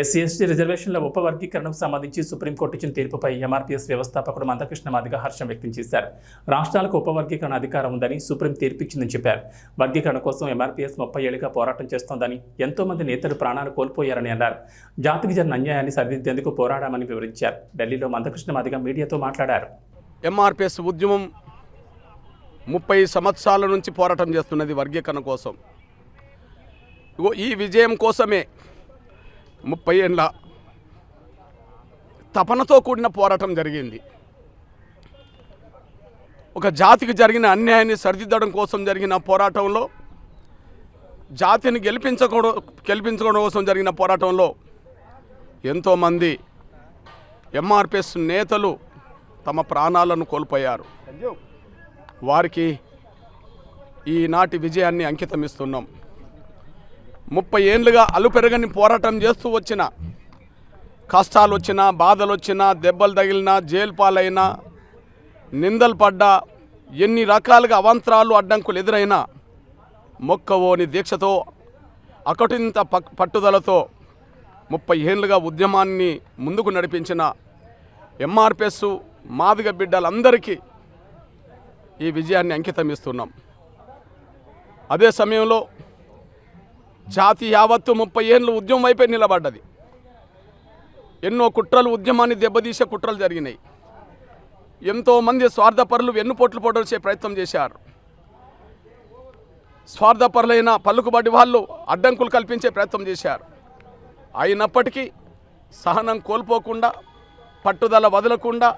SC ST రిజర్వేషన్ల ఉపవర్గీకరణకు సంబంధించి supreme court ఇచ్చిన తీర్పుపై ఎంఆర్పీఎస్ వ్యవస్థాపకుడు మందకృష్ణ మాదిగ హర్షం వ్యక్తం చేశారు. రాష్ట్రాలకు ఉపవర్గీకరణ అధికారం ఉందని సుప్రీం తీర్పిచ్చిందని చెప్పారు. వర్గీకరణ కోసం ఎంఆర్పీఎస్ 30 ఏళ్లుగా పోరాటం చేస్తోందని, ఎంతో మంది నేతలు ప్రాణాలు కోల్పోయారని అన్నారు. జాతికి జరిగిన అన్యాయాన్ని సరిదిద్దేందుకు పోరాడామని వివరించారు. ఢిల్లీలో మందకృష్ణ మాదిగ మీడియాతో మాట్లాడారు. ఎంఆర్పీఎస్ ఉద్యమం 30 సంవత్సరాల నుంచి పోరాటం చేస్తున్నది వర్గీకరణ కోసం. ఈ విజయం కోసమే 30 ఏళ్ళ తపనతో కూడిన పోరాటం జరిగింది. ఒక జాతికి జరిగిన అన్యాయాన్ని సరిదిద్దడం కోసం జరిగిన పోరాటంలో, జాతిని గెలిపించుకోవడం కోసం జరిగిన పోరాటంలో ఎంతోమంది ఎంఆర్పీఎస్ నేతలు తమ ప్రాణాలను కోల్పోయారు. వారికి ఈనాటి విజయాన్ని అంకితమిస్తున్నాం. 30 ఏళ్ళుగా అలుపెరగని పోరాటం చేస్తూ వచ్చిన, కష్టాలు వచ్చినా, బాధలు వచ్చినా, దెబ్బలు తగిలినా, జైలు పాలైనా, నిందలు పడ్డా, ఎన్ని రకాలుగా అవాంతరాలు అడ్డంకులు ఎదురైనా మొక్కవోని దీక్షతో, అకటింత పట్టుదలతో 30 ఏళ్ళుగా ఉద్యమాన్ని ముందుకు నడిపించిన ఎంఆర్పీఎస్ మాదిగ బిడ్డలందరికీ ఈ విజయాన్ని అంకితమిస్తున్నాం. అదే సమయంలో జాతి యావత్తు 30 ఏళ్ళు ఉద్యమం వైపే నిలబడ్డది. ఎన్నో కుట్రలు, ఉద్యమాన్ని దెబ్బతీసే కుట్రలు జరిగినాయి. ఎంతోమంది స్వార్థపరులు వెన్నుపోట్లు పొడవచ్చే ప్రయత్నం చేశారు. స్వార్థపరులైన పలుకుబడి వాళ్ళు అడ్డంకులు కల్పించే ప్రయత్నం చేశారు. అయినప్పటికీ సహనం కోల్పోకుండా, పట్టుదల వదలకుండా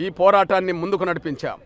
ఈ పోరాటాన్ని ముందుకు నడిపించాం.